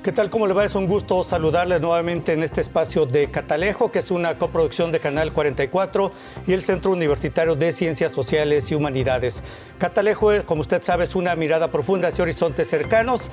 ¿Qué tal? ¿Cómo le va? Es un gusto saludarles nuevamente en este espacio de Catalejo, que es una coproducción de Canal 44 y el Centro Universitario de Ciencias Sociales y Humanidades. Catalejo, como usted sabe, es una mirada profunda hacia horizontes cercanos,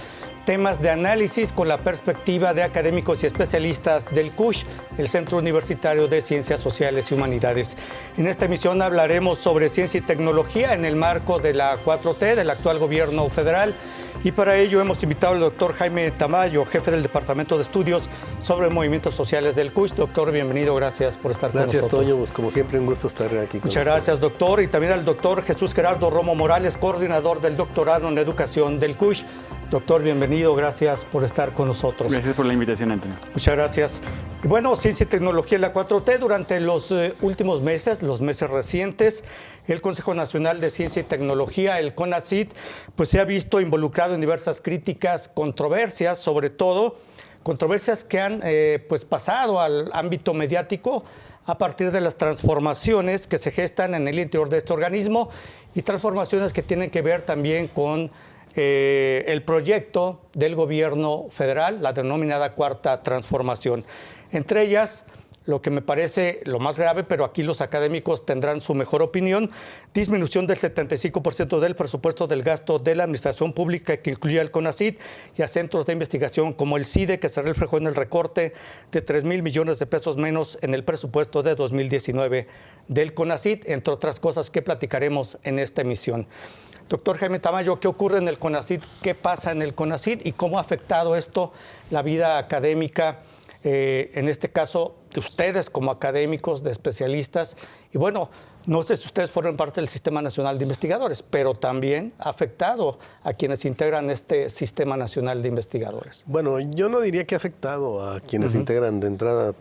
temas de análisis con la perspectiva de académicos y especialistas del CUSH, el Centro Universitario de Ciencias Sociales y Humanidades. En esta emisión hablaremos sobre ciencia y tecnología en el marco de la 4T del actual gobierno federal. Y para ello hemos invitado al doctor Jaime Tamayo, jefe del Departamento de Estudios sobre Movimientos Sociales del CUSH. Doctor, bienvenido, gracias por estar con nosotros. Gracias, Toño, pues como siempre un gusto estar aquí con Muchas gracias, doctor. Y también al doctor Jesús Gerardo Romo Morales, coordinador del doctorado en Educación del CUSH. Doctor, bienvenido, gracias por estar con nosotros. Gracias por la invitación, Antonio. Muchas gracias. Y bueno, ciencia y tecnología en la 4T. Durante los últimos meses, los meses recientes, el Consejo Nacional de Ciencia y Tecnología, el CONACYT, pues se ha visto involucrado en diversas críticas, controversias, sobre todo controversias que han pues pasado al ámbito mediático a partir de las transformaciones que se gestan en el interior de este organismo y transformaciones que tienen que ver también con el proyecto del gobierno federal, la denominada Cuarta Transformación. Entre ellas, lo que me parece lo más grave, pero aquí los académicos tendrán su mejor opinión, disminución del 75% del presupuesto del gasto de la administración pública que incluye al CONACYT y a centros de investigación como el CIDE, que se reflejó en el recorte de 3,000 millones de pesos menos en el presupuesto de 2019 del CONACYT, entre otras cosas que platicaremos en esta emisión. Doctor Jaime Tamayo, ¿qué ocurre en el CONACYT? ¿Qué pasa en el CONACYT? ¿Y cómo ha afectado esto la vida académica, en este caso, de ustedes como académicos, de especialistas? Y bueno, no sé si ustedes fueron parte del Sistema Nacional de Investigadores, pero también ha afectado a quienes integran este Sistema Nacional de Investigadores. Bueno, yo no diría que ha afectado a quienes integran de entrada,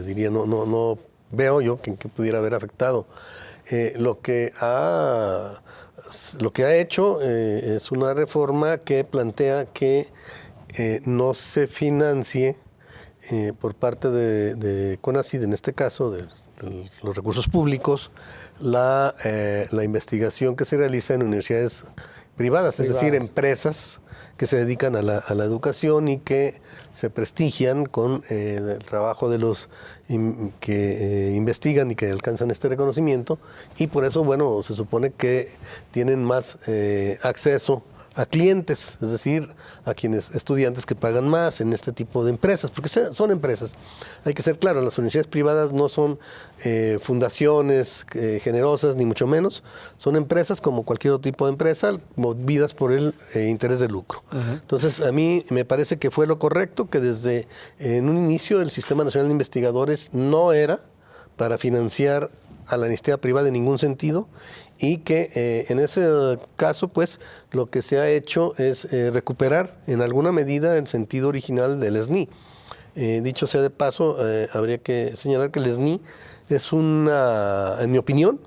diría, no veo yo que pudiera haber afectado. Lo que ha hecho es una reforma que plantea que no se financie por parte de CONACYT, en este caso de los recursos públicos, la investigación que se realiza en universidades privadas, es decir, empresas que se dedican a la educación y que se prestigian con el trabajo de los que investigan y que alcanzan este reconocimiento, y por eso, bueno, se supone que tienen más acceso a clientes, es decir, a quienes estudiantes que pagan más en este tipo de empresas, porque son empresas. Hay que ser claro, las universidades privadas no son fundaciones generosas, ni mucho menos. Son empresas como cualquier otro tipo de empresa, movidas por el interés de lucro. Entonces, a mí me parece que fue lo correcto, que desde en un inicio el Sistema Nacional de Investigadores no era para financiar a la iniciativa privada en ningún sentido, y que en ese caso, pues, lo que se ha hecho es recuperar en alguna medida el sentido original del SNI. Dicho sea de paso, habría que señalar que el SNI es en mi opinión,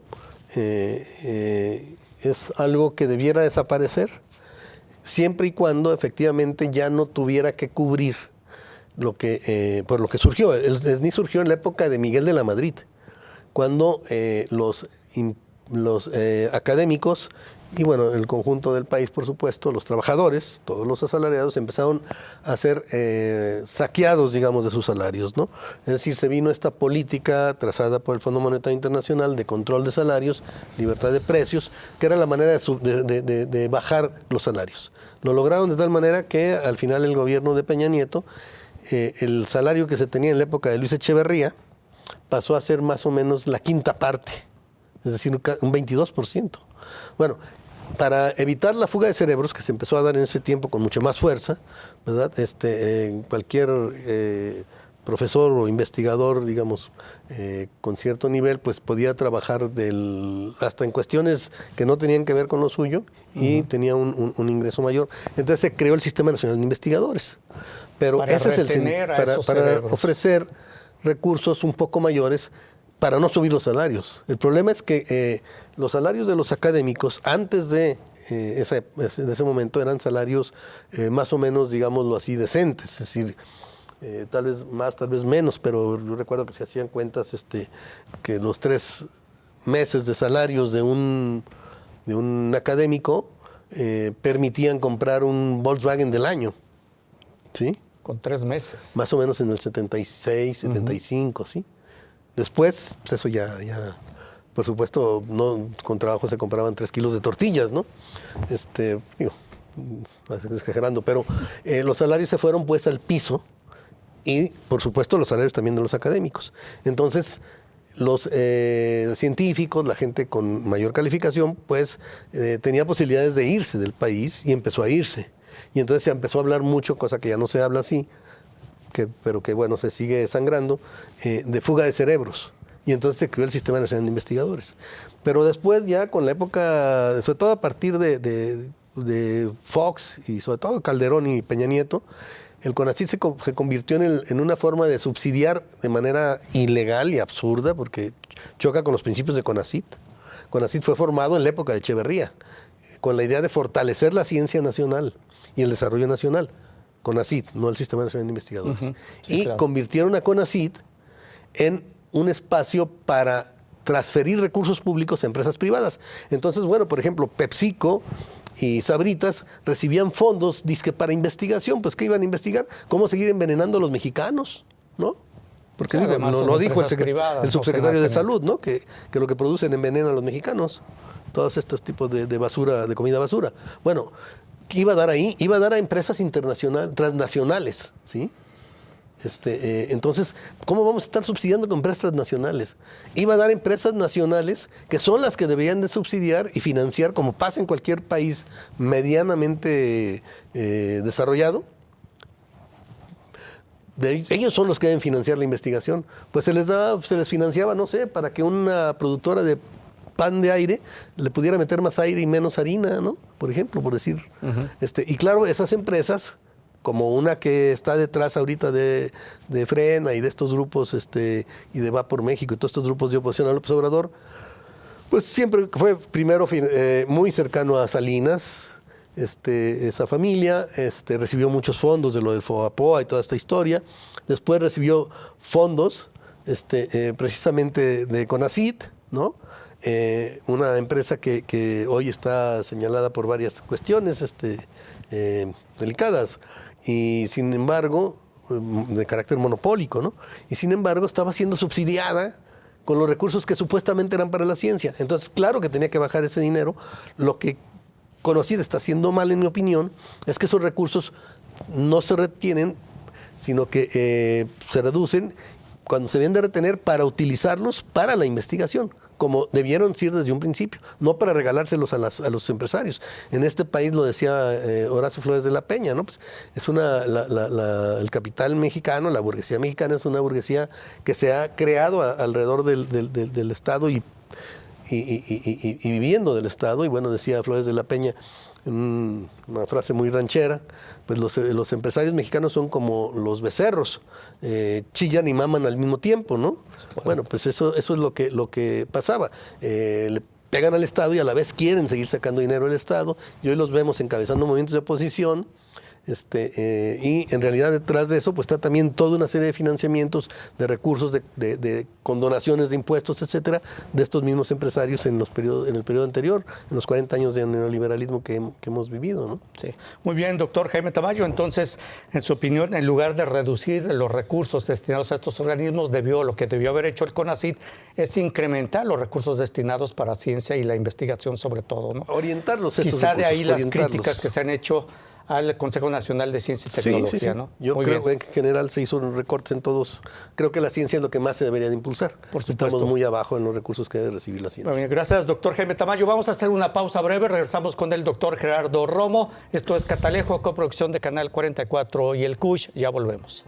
es algo que debiera desaparecer, siempre y cuando efectivamente ya no tuviera que cubrir por lo que surgió. El SNI surgió en la época de Miguel de la Madrid, cuando los académicos y bueno, el conjunto del país, por supuesto, los trabajadores, todos los asalariados, empezaron a ser saqueados, digamos, de sus salarios, ¿no? Es decir, se vino esta política trazada por el Fondo Monetario Internacional de control de salarios, libertad de precios, que era la manera de bajar los salarios. Lo lograron de tal manera que al final el gobierno de Peña Nieto, el salario que se tenía en la época de Luis Echeverría, pasó a ser más o menos la quinta parte, es decir, un 22%. Bueno, para evitar la fuga de cerebros que se empezó a dar en ese tiempo con mucha más fuerza, ¿verdad? Cualquier profesor o investigador, digamos, con cierto nivel, pues podía trabajar hasta en cuestiones que no tenían que ver con lo suyo y tenía un ingreso mayor. Entonces se creó el Sistema Nacional de Investigadores. Pero ese es para ofrecer recursos un poco mayores para no subir los salarios. El problema es que los salarios de los académicos antes de ese momento eran salarios más o menos, digámoslo así, decentes, es decir, tal vez más, tal vez menos, pero yo recuerdo que se hacían cuentas que los 3 meses de salarios de un académico permitían comprar un Volkswagen del año, ¿sí? con 3 meses. Más o menos en el 76, 75, ¿sí? Después, pues eso ya, por supuesto, no, con trabajo se compraban 3 kilos de tortillas, ¿no? Digo, exagerando, pero los salarios se fueron pues al piso y, por supuesto, los salarios también de los académicos. Entonces, los científicos, la gente con mayor calificación, pues tenía posibilidades de irse del país y empezó a irse. Y entonces se empezó a hablar mucho, cosa que ya no se habla así, pero que bueno, se sigue sangrando, de fuga de cerebros. Y entonces se creó el Sistema Nacional de Investigadores. Pero después ya con la época, sobre todo a partir de Fox y sobre todo Calderón y Peña Nieto, el CONACYT se convirtió en una forma de subsidiar de manera ilegal y absurda, porque choca con los principios de CONACYT. CONACYT fue formado en la época de Echeverría, con la idea de fortalecer la ciencia nacional y el desarrollo nacional. CONACYT, no el Sistema Nacional de Investigadores. Sí, claro. Convirtieron a CONACYT en un espacio para transferir recursos públicos a empresas privadas. Entonces, bueno, por ejemplo, PepsiCo y Sabritas recibían fondos, dizque para investigación. Pues, ¿qué iban a investigar? ¿Cómo seguir envenenando a los mexicanos? ¿No? Porque digo, lo dijo el subsecretario de Salud, ¿no? Que lo que producen envenena a los mexicanos. Todos estos tipos de basura, de comida basura. Bueno, ¿qué iba a dar ahí? Iba a dar a empresas internacionales, transnacionales, ¿sí? Entonces, ¿cómo vamos a estar subsidiando con empresas transnacionales? Iba a dar empresas nacionales que son las que deberían de subsidiar y financiar, como pasa en cualquier país medianamente desarrollado. Ellos son los que deben financiar la investigación. Pues se les financiaba, no sé, para que una productora de pan de aire le pudiera meter más aire y menos harina, ¿no? Por ejemplo, por decir. Y claro, esas empresas, como una que está detrás ahorita de Frena y de estos grupos, y de Va por México y todos estos grupos de oposición a López Obrador, pues siempre fue primero muy cercano a Salinas, esa familia, recibió muchos fondos de lo del FOAPOA y toda esta historia. Después recibió fondos, precisamente de CONACYT, ¿no? Una empresa que hoy está señalada por varias cuestiones delicadas y sin embargo de carácter monopólico, ¿no? Y sin embargo estaba siendo subsidiada con los recursos que supuestamente eran para la ciencia. Entonces, claro que tenía que bajar ese dinero. Lo que CONACYT está haciendo mal, en mi opinión, es que esos recursos no se retienen, sino que se reducen cuando se deben de retener para utilizarlos para la investigación, como debieron ser desde un principio, no para regalárselos a los empresarios. En este país, lo decía Horacio Flores de la Peña, ¿no? Pues es el capital mexicano, la burguesía mexicana es una burguesía que se ha creado alrededor del Estado y viviendo del Estado. Y bueno, decía Flores de la Peña, una frase muy ranchera, pues los empresarios mexicanos son como los becerros, chillan y maman al mismo tiempo, ¿no? Bueno, pues eso es lo que pasaba. Le pegan al Estado y a la vez quieren seguir sacando dinero del Estado, y hoy los vemos encabezando movimientos de oposición. Y en realidad detrás de eso pues está también toda una serie de financiamientos, de recursos, de condonaciones de impuestos, etcétera, de estos mismos empresarios en el periodo anterior, en los 40 años de neoliberalismo que hemos vivido, ¿no? Sí. Muy bien, doctor Jaime Tamayo. Entonces, en su opinión, en lugar de reducir los recursos destinados a estos organismos, lo que debió haber hecho el CONACYT es incrementar los recursos destinados para ciencia y la investigación sobre todo, ¿no? Orientarlos. Quizá de ahí las críticas que se han hecho al Consejo Nacional de Ciencia y Tecnología, sí. ¿No? Yo creo que en general se hizo un recorte en todos. Creo que la ciencia es lo que más se debería de impulsar. Por supuesto. Estamos muy abajo en los recursos que debe recibir la ciencia. Bien, gracias, doctor Jaime Tamayo. Vamos a hacer una pausa breve. Regresamos con el doctor Gerardo Romo. Esto es Catalejo, coproducción de Canal 44 y el CUSH. Ya volvemos.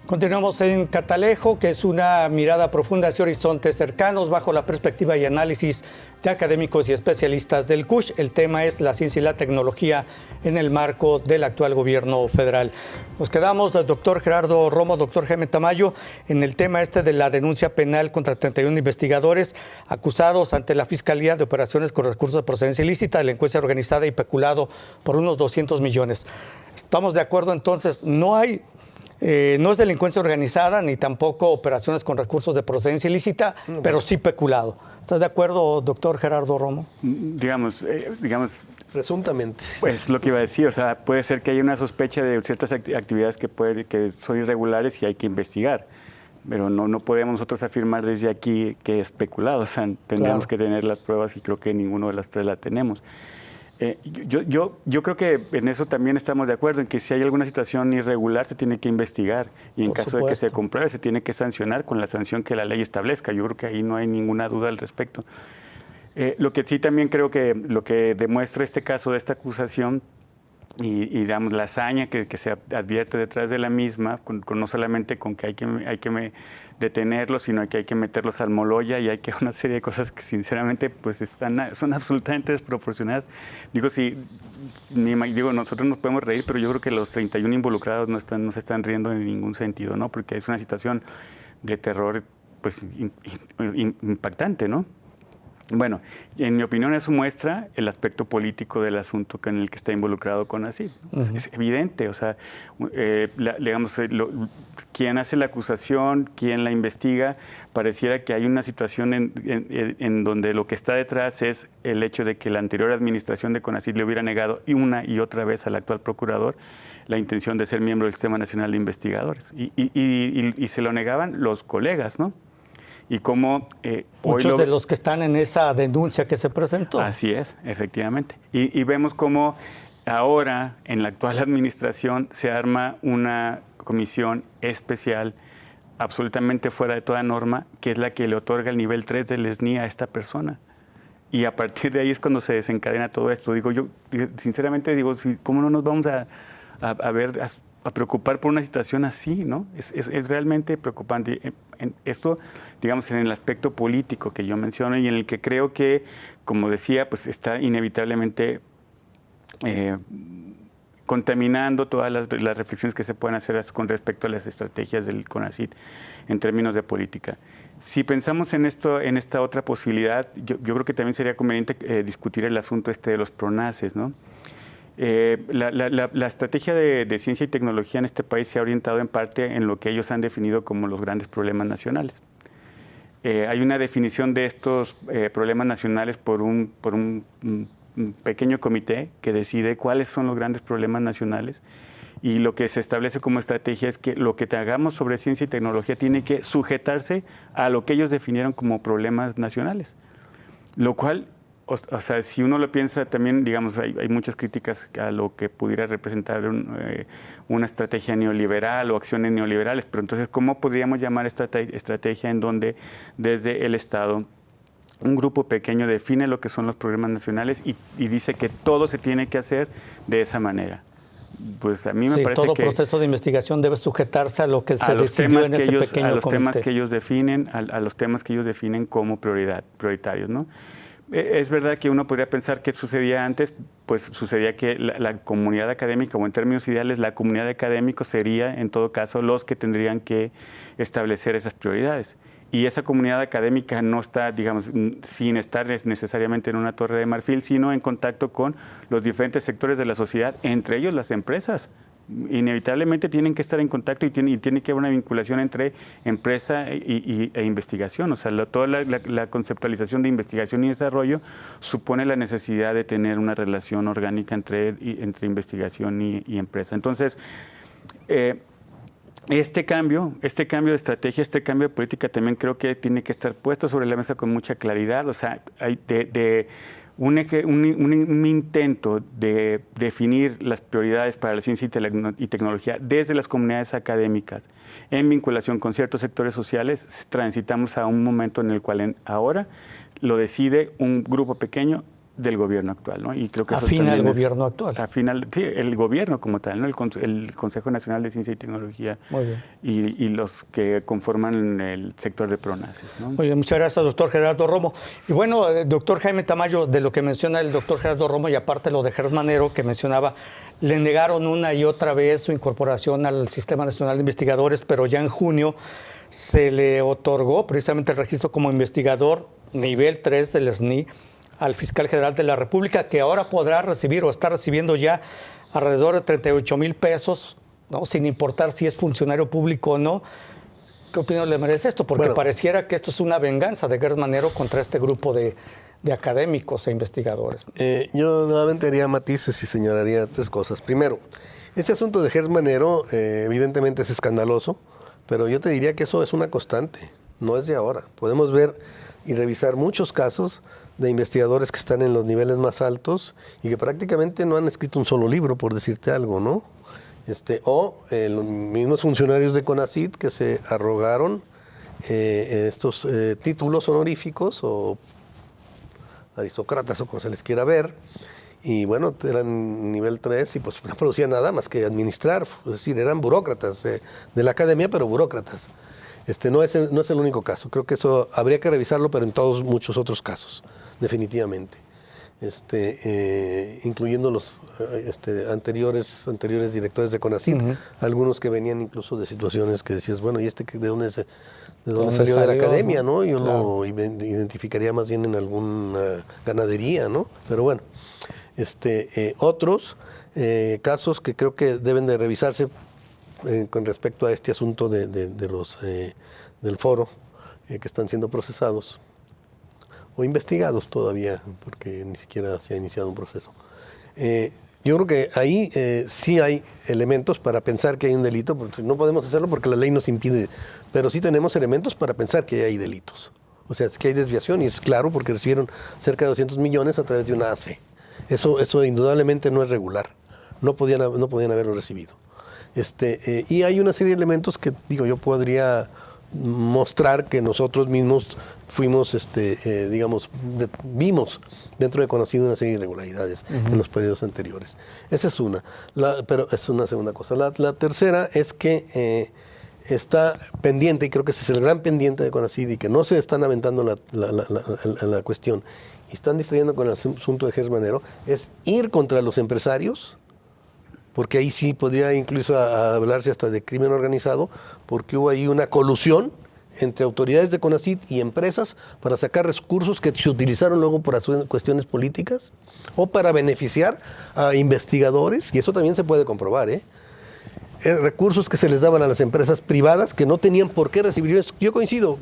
Continuamos en Catalejo, que es una mirada profunda hacia horizontes cercanos bajo la perspectiva y análisis de académicos y especialistas del CUSH. El tema es la ciencia y la tecnología en el marco del actual gobierno federal. Nos quedamos, doctor Gerardo Romo, doctor Jaime Tamayo, en el tema de la denuncia penal contra 31 investigadores acusados ante la Fiscalía de operaciones con recursos de procedencia ilícita, delincuencia organizada y peculado por unos 200 millones. Estamos de acuerdo, entonces, no es delincuencia organizada ni tampoco operaciones con recursos de procedencia ilícita, pero sí peculado. ¿Estás de acuerdo, doctor Gerardo Romo? Digamos, presuntamente. Pues lo que iba a decir, o sea, puede ser que haya una sospecha de ciertas actividades que son irregulares y hay que investigar, pero no podemos nosotros afirmar desde aquí que es peculado, o sea, tendríamos que tener las pruebas y creo que ninguno de las tres la tenemos. Yo creo que en eso también estamos de acuerdo, en que si hay alguna situación irregular se tiene que investigar y en caso de que se compruebe se tiene que sancionar con la sanción que la ley establezca. Yo creo que ahí no hay ninguna duda al respecto. Lo que sí también creo que lo que demuestra este caso de esta acusación y digamos, la hazaña que se advierte detrás de la misma, no solamente con que hay que detenerlos, sino que hay que meterlos al Moloya y hay que una serie de cosas que sinceramente pues son absolutamente desproporcionadas. Nosotros nos podemos reír, pero yo creo que los 31 involucrados no se están riendo en ningún sentido, ¿no? Porque es una situación de terror pues impactante, ¿no? Bueno, en mi opinión eso muestra el aspecto político del asunto en el que está involucrado CONACYT. Es evidente, o sea, quien hace la acusación, quien la investiga, pareciera que hay una situación en donde lo que está detrás es el hecho de que la anterior administración de CONACYT le hubiera negado una y otra vez al actual procurador la intención de ser miembro del Sistema Nacional de Investigadores. Y se lo negaban los colegas, ¿no? Y como muchos de los que están en esa denuncia que se presentó. Así es, efectivamente. Y vemos cómo ahora, en la actual administración, se arma una comisión especial, absolutamente fuera de toda norma, que es la que le otorga el nivel 3 del SNI a esta persona. Y a partir de ahí es cuando se desencadena todo esto. Sinceramente, ¿cómo no nos vamos a preocupar por una situación así, ¿no? Es realmente preocupante. Esto, digamos, en el aspecto político que yo menciono y en el que creo que, como decía, pues está inevitablemente contaminando todas las reflexiones que se pueden hacer con respecto a las estrategias del CONACYT en términos de política. Si pensamos en esta otra posibilidad, yo creo que también sería conveniente discutir el asunto de los PRONACES, ¿no? La estrategia de ciencia y tecnología en este país se ha orientado en parte en lo que ellos han definido como los grandes problemas nacionales. Hay una definición de estos problemas nacionales por un pequeño comité que decide cuáles son los grandes problemas nacionales y lo que se establece como estrategia es que lo que hagamos sobre ciencia y tecnología tiene que sujetarse a lo que ellos definieron como problemas nacionales, lo cual... O sea, si uno lo piensa también, digamos, hay muchas críticas a lo que pudiera representar una estrategia neoliberal o acciones neoliberales, pero entonces, ¿cómo podríamos llamar estrategia en donde desde el Estado un grupo pequeño define lo que son los problemas nacionales y dice que todo se tiene que hacer de esa manera? Pues a mí me parece todo que proceso de investigación debe sujetarse a lo que se decidió en ese pequeño comité. A los temas que ellos definen, a los temas que ellos definen como prioritarios, ¿no? Es verdad que uno podría pensar que sucedía antes, pues sucedía que la comunidad académica, o en términos ideales, la comunidad de académicos sería, en todo caso, los que tendrían que establecer esas prioridades. Y esa comunidad académica no está, digamos, sin estar necesariamente en una torre de marfil, sino en contacto con los diferentes sectores de la sociedad, entre ellos las empresas. Inevitablemente tienen que estar en contacto y tiene que haber una vinculación entre empresa e investigación. O sea, toda la conceptualización de investigación y desarrollo supone la necesidad de tener una relación orgánica entre investigación y empresa. Entonces, este cambio de estrategia, este cambio de política también creo que tiene que estar puesto sobre la mesa con mucha claridad. O sea, hay un intento de definir las prioridades para la ciencia y tecnología desde las comunidades académicas en vinculación con ciertos sectores sociales. Transitamos a un momento en el cual ahora lo decide un grupo pequeño del gobierno actual, ¿no? Y creo que eso afín al también gobierno actual. Sí, el gobierno como tal, ¿no? El Consejo Nacional de Ciencia y Tecnología. Muy bien. Y los que conforman el sector de PRONACES, ¿no? Muy bien, muchas gracias, doctor Gerardo Romo. Y bueno, doctor Jaime Tamayo, de lo que menciona el doctor Gerardo Romo y aparte lo de Gers Manero que mencionaba, le negaron una y otra vez su incorporación al Sistema Nacional de Investigadores, pero ya en junio se le otorgó precisamente el registro como investigador nivel 3 del SNI al fiscal general de la República, que ahora podrá recibir o está recibiendo ya alrededor de 38,000 pesos, ¿no? Sin importar si es funcionario público o no. ¿Qué opinión le merece esto? Porque pareciera que esto es una venganza de Gers Manero contra este grupo de académicos e investigadores. Yo nuevamente haría matices y señalaría 3 cosas. Primero, este asunto de Gers Manero evidentemente es escandaloso, pero yo te diría que eso es una constante, no es de ahora. Podemos ver y revisar muchos casos de investigadores que están en los niveles más altos y que prácticamente no han escrito un solo libro, por decirte algo, ¿no? O los mismos funcionarios de CONACYT que se arrogaron estos títulos honoríficos o aristócratas o como se les quiera ver, y bueno, eran nivel 3 y pues no producían nada más que administrar, es decir, eran burócratas de la academia, pero burócratas. No es el único caso, creo que eso habría que revisarlo, pero en todos muchos otros casos, definitivamente. Incluyendo los anteriores directores de CONACYT, algunos que venían incluso de situaciones que decías, bueno, ¿y de dónde salió de la academia, ¿no? Yo lo identificaría más bien en alguna ganadería, ¿no? Pero bueno, otros casos que creo que deben de revisarse con respecto a este asunto del foro que están siendo procesados o investigados todavía, porque ni siquiera se ha iniciado un proceso. Yo creo que ahí sí hay elementos para pensar que hay un delito, porque no podemos hacerlo porque la ley nos impide, pero sí tenemos elementos para pensar que hay delitos. O sea, es que hay desviación y es claro porque recibieron cerca de 200 millones a través de una AC. Eso indudablemente no es regular, no podían haberlo recibido. Y hay una serie de elementos que, yo podría mostrar que nosotros mismos fuimos, vimos dentro de CONACYT una serie de irregularidades en los periodos anteriores. Esa es una, pero es una segunda cosa. La tercera es que está pendiente, y creo que ese es el gran pendiente de CONACYT, y que no se están aventando la cuestión, y están distrayendo con el asunto de Gers Manero, es ir contra los empresarios, porque ahí sí podría incluso hablarse hasta de crimen organizado, porque hubo ahí una colusión entre autoridades de CONACYT y empresas para sacar recursos que se utilizaron luego por cuestiones políticas o para beneficiar a investigadores, y eso también se puede comprobar, recursos que se les daban a las empresas privadas que no tenían por qué recibir eso. Yo coincido,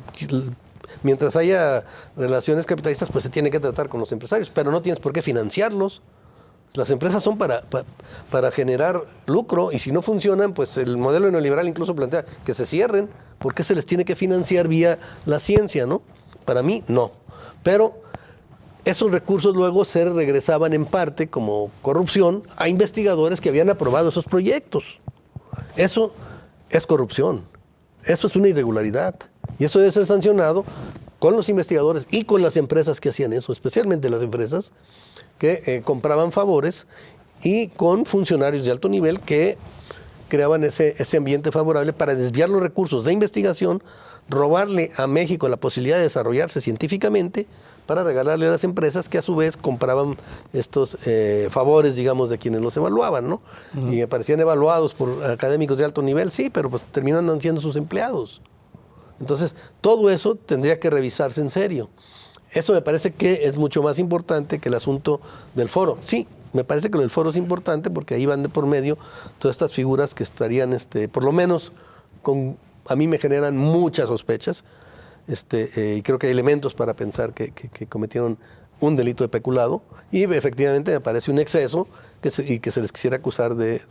mientras haya relaciones capitalistas, pues se tiene que tratar con los empresarios, pero no tienes por qué financiarlos. Las empresas son para generar lucro, y si no funcionan, pues el modelo neoliberal incluso plantea que se cierren. ¿Por qué se les tiene que financiar vía la ciencia, no? Para mí, no. Pero esos recursos luego se regresaban en parte como corrupción a investigadores que habían aprobado esos proyectos. Eso es corrupción. Eso es una irregularidad. Y eso debe ser sancionado con los investigadores y con las empresas que hacían eso, especialmente las empresas que compraban favores, y con funcionarios de alto nivel que creaban ese ambiente favorable para desviar los recursos de investigación, robarle a México la posibilidad de desarrollarse científicamente para regalarle a las empresas que a su vez compraban estos favores, digamos, de quienes los evaluaban, ¿no? Y aparecían evaluados por académicos de alto nivel, sí, pero pues terminan siendo sus empleados. Entonces, todo eso tendría que revisarse en serio. Eso me parece que es mucho más importante que el asunto del foro. Sí, me parece que el foro es importante porque ahí van de por medio todas estas figuras que estarían, por lo menos, a mí me generan muchas sospechas, y creo que hay elementos para pensar que cometieron un delito de peculado, y efectivamente me parece un exceso y que se les quisiera acusar de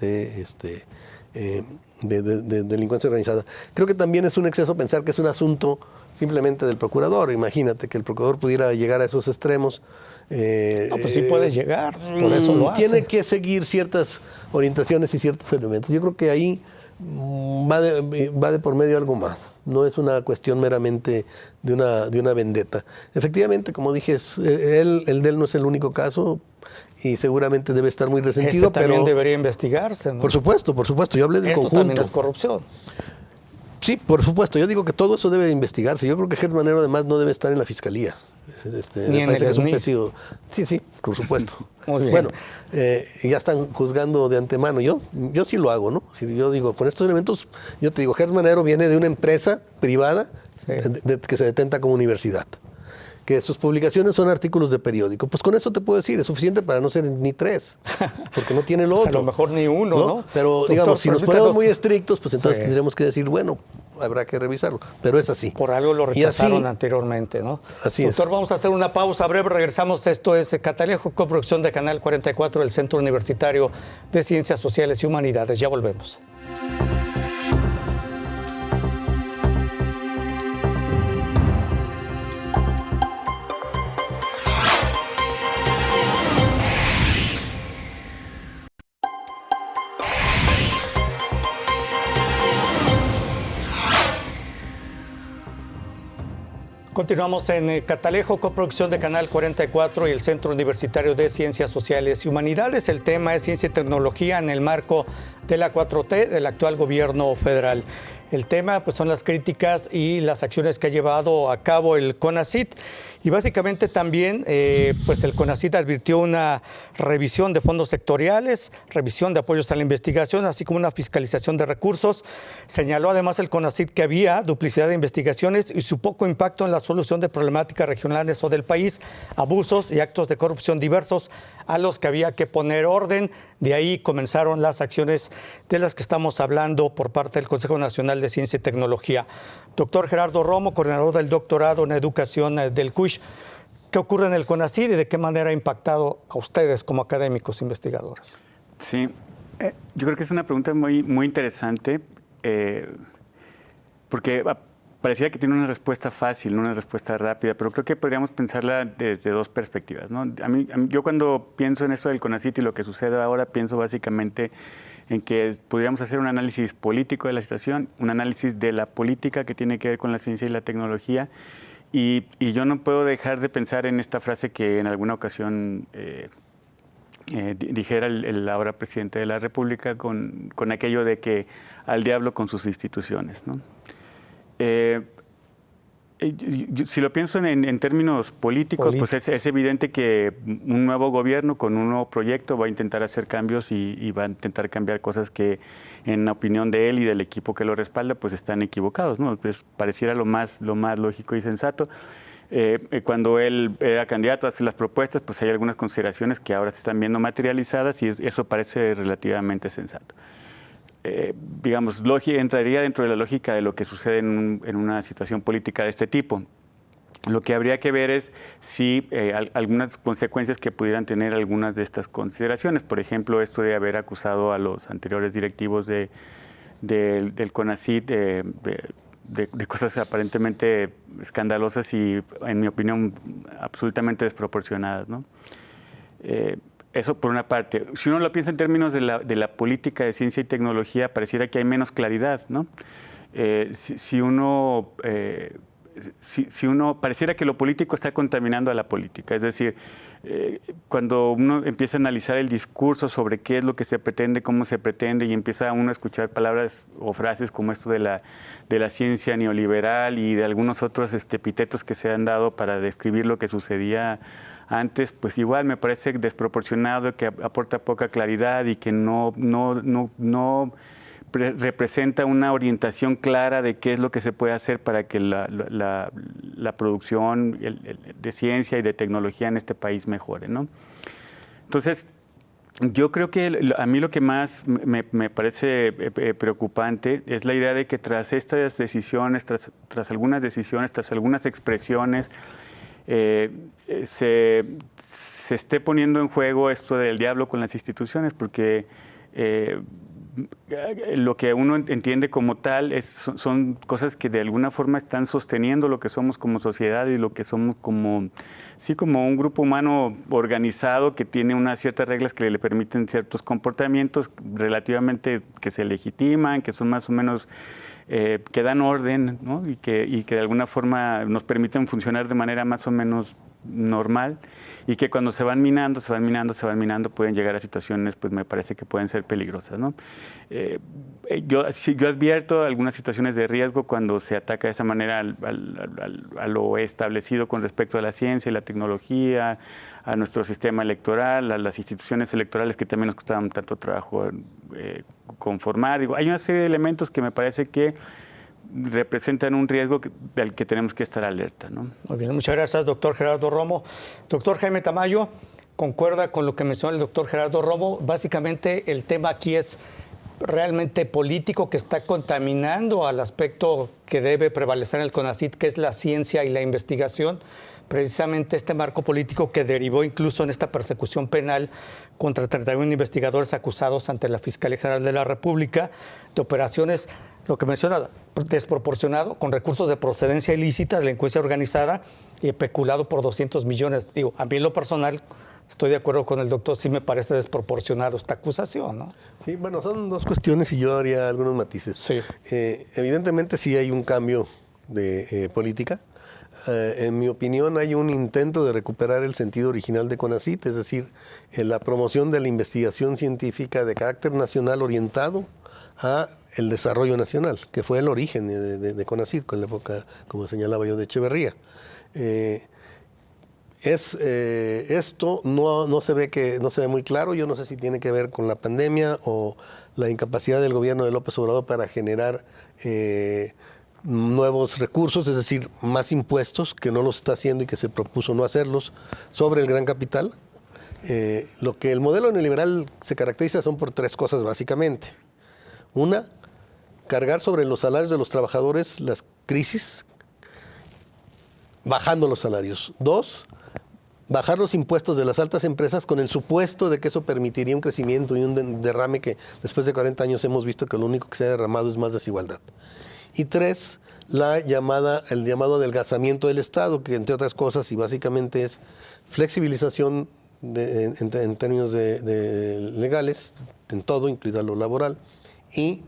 delincuencia organizada. Creo que también es un exceso pensar que es un asunto simplemente del procurador. Imagínate que el procurador pudiera llegar a esos extremos. No, pues sí puede llegar, por eso lo hace. Tiene que seguir ciertas orientaciones y ciertos elementos. Yo creo que ahí va de por medio algo más. No es una cuestión meramente de una vendetta. Efectivamente, como dije, el de él no es el único caso y seguramente debe estar muy resentido. También pero debería investigarse, ¿no? Por supuesto. Yo hablé del Esto conjunto. también es corrupción. Sí, por supuesto. Yo digo que todo eso debe investigarse. Yo creo que Gertz Manero además no debe estar en la fiscalía. Ni en el SNI. Sí, por supuesto. Muy bien. Bueno, ya están juzgando de antemano. Yo sí lo hago, ¿no? Si yo digo, con estos elementos, yo te digo, Gertz Manero viene de una empresa privada que se detenta como universidad. Que sus publicaciones son artículos de periódico. Pues con eso te puedo decir, es suficiente para no ser ni 3, porque no tiene el otro. Pues a lo mejor ni uno, ¿no? Pero Doctor, digamos, si nos ponemos muy estrictos, pues entonces Sí. tendremos que decir, bueno, habrá que revisarlo. Pero es así. Por algo lo rechazaron anteriormente, ¿no? Así Doctor, es. vamos a hacer una pausa breve, regresamos. Esto es Catalejo, coproducción de Canal 44 del Centro Universitario de Ciencias Sociales y Humanidades. Ya volvemos. Continuamos en Catalejo, coproducción de Canal 44 y el Centro Universitario de Ciencias Sociales y Humanidades. El tema es ciencia y tecnología en el marco de la 4T del actual gobierno federal. El tema pues, son las críticas y las acciones que ha llevado a cabo el CONACYT. Y básicamente también pues el CONACYT advirtió una revisión de fondos sectoriales, revisión de apoyos a la investigación, así como una fiscalización de recursos. Señaló además el CONACYT que había duplicidad de investigaciones y su poco impacto en la solución de problemáticas regionales o del país, abusos y actos de corrupción diversos a los que había que poner orden. De ahí comenzaron las acciones de las que estamos hablando por parte del Consejo Nacional de Ciencia y Tecnología. Doctor Gerardo Romo, coordinador del doctorado en educación del CUSH. ¿Qué ocurre en el CONACYT y de qué manera ha impactado a ustedes como académicos investigadores? Sí, yo creo que es una pregunta muy, muy interesante porque parecía que tiene una respuesta fácil, no una respuesta rápida, pero creo que podríamos pensarla desde dos perspectivas, ¿no? Yo cuando pienso en esto del CONACYT y lo que sucede ahora, pienso básicamente en que podríamos hacer un análisis político de la situación, un análisis de la política que tiene que ver con la ciencia y la tecnología, y yo no puedo dejar de pensar en esta frase que en alguna ocasión dijera el ahora presidente de la República con aquello de que al diablo con sus instituciones, ¿no? Si lo pienso en términos políticos, pues es evidente que un nuevo gobierno con un nuevo proyecto va a intentar hacer cambios y va a intentar cambiar cosas que, en la opinión de él y del equipo que lo respalda, pues están equivocados, ¿no? Pues pareciera lo más lógico y sensato. Cuando él era candidato a hacer las propuestas, pues hay algunas consideraciones que ahora se están viendo materializadas y eso parece relativamente sensato. Digamos, entraría dentro de la lógica de lo que sucede en una situación política de este tipo. Lo que habría que ver es si algunas consecuencias que pudieran tener algunas de estas consideraciones. Por ejemplo, esto de haber acusado a los anteriores directivos del CONACYT de cosas aparentemente escandalosas y, en mi opinión, absolutamente desproporcionadas, ¿no? Eso por una parte. Si uno lo piensa en términos de la política de ciencia y tecnología, pareciera que hay menos claridad, ¿no? Si uno pareciera que lo político está contaminando a la política, es decir, cuando uno empieza a analizar el discurso sobre qué es lo que se pretende, cómo se pretende, y empieza uno a escuchar palabras o frases como esto de la ciencia neoliberal y de algunos otros epítetos que se han dado para describir lo que sucedía antes, pues igual me parece desproporcionado, que aporta poca claridad y que no representa una orientación clara de qué es lo que se puede hacer para que la producción de ciencia y de tecnología en este país mejore, ¿no? Entonces, yo creo que a mí lo que más me parece preocupante es la idea de que tras estas decisiones, tras algunas expresiones, se esté poniendo en juego esto del diablo con las instituciones, porque lo que uno entiende como tal son cosas que de alguna forma están sosteniendo lo que somos como sociedad y lo que somos como un grupo humano organizado que tiene unas ciertas reglas que le permiten ciertos comportamientos relativamente que se legitiman, que son más o menos que dan orden, ¿no? y que de alguna forma nos permiten funcionar de manera más o menos normal, y que cuando se van minando, pueden llegar a situaciones, pues me parece que pueden ser peligrosas, ¿no? Yo advierto algunas situaciones de riesgo cuando se ataca de esa manera a lo establecido con respecto a la ciencia y la tecnología, a nuestro sistema electoral, a las instituciones electorales que también nos costaban tanto trabajo conformar. Hay una serie de elementos que me parece que representan un riesgo del que tenemos que estar alerta, ¿no? Muy bien, muchas gracias, doctor Gerardo Romo. Doctor Jaime Tamayo, concuerda con lo que mencionó el doctor Gerardo Romo. Básicamente el tema aquí es realmente político, que está contaminando al aspecto que debe prevalecer en el CONACYT, que es la ciencia y la investigación. Precisamente este marco político que derivó incluso en esta persecución penal contra 31 investigadores acusados ante la Fiscalía General de la República de operaciones, lo que menciona, desproporcionado, con recursos de procedencia ilícita, delincuencia organizada y peculado por 200 millones. Digo, a mí en lo personal estoy de acuerdo con el doctor, sí me parece desproporcionado esta acusación, ¿no? Sí, bueno, son dos cuestiones y yo haría algunos matices. Sí. Evidentemente sí hay un cambio de política. En mi opinión hay un intento de recuperar el sentido original de CONACYT, es decir, la promoción de la investigación científica de carácter nacional orientado a el desarrollo nacional, que fue el origen de CONACYT, con la época, como señalaba yo, de Echeverría. Esto no se ve muy claro. Yo no sé si tiene que ver con la pandemia o la incapacidad del gobierno de López Obrador para generar nuevos recursos, es decir, más impuestos, que no los está haciendo y que se propuso no hacerlos, sobre el gran capital. Lo que el modelo neoliberal se caracteriza son por tres cosas básicamente. Una, cargar sobre los salarios de los trabajadores las crisis, bajando los salarios. Dos, bajar los impuestos de las altas empresas con el supuesto de que eso permitiría un crecimiento y un derrame que después de 40 años hemos visto que lo único que se ha derramado es más desigualdad. Y tres, el llamado adelgazamiento del Estado, que entre otras cosas y básicamente es flexibilización en términos legales, en todo, incluido lo laboral, y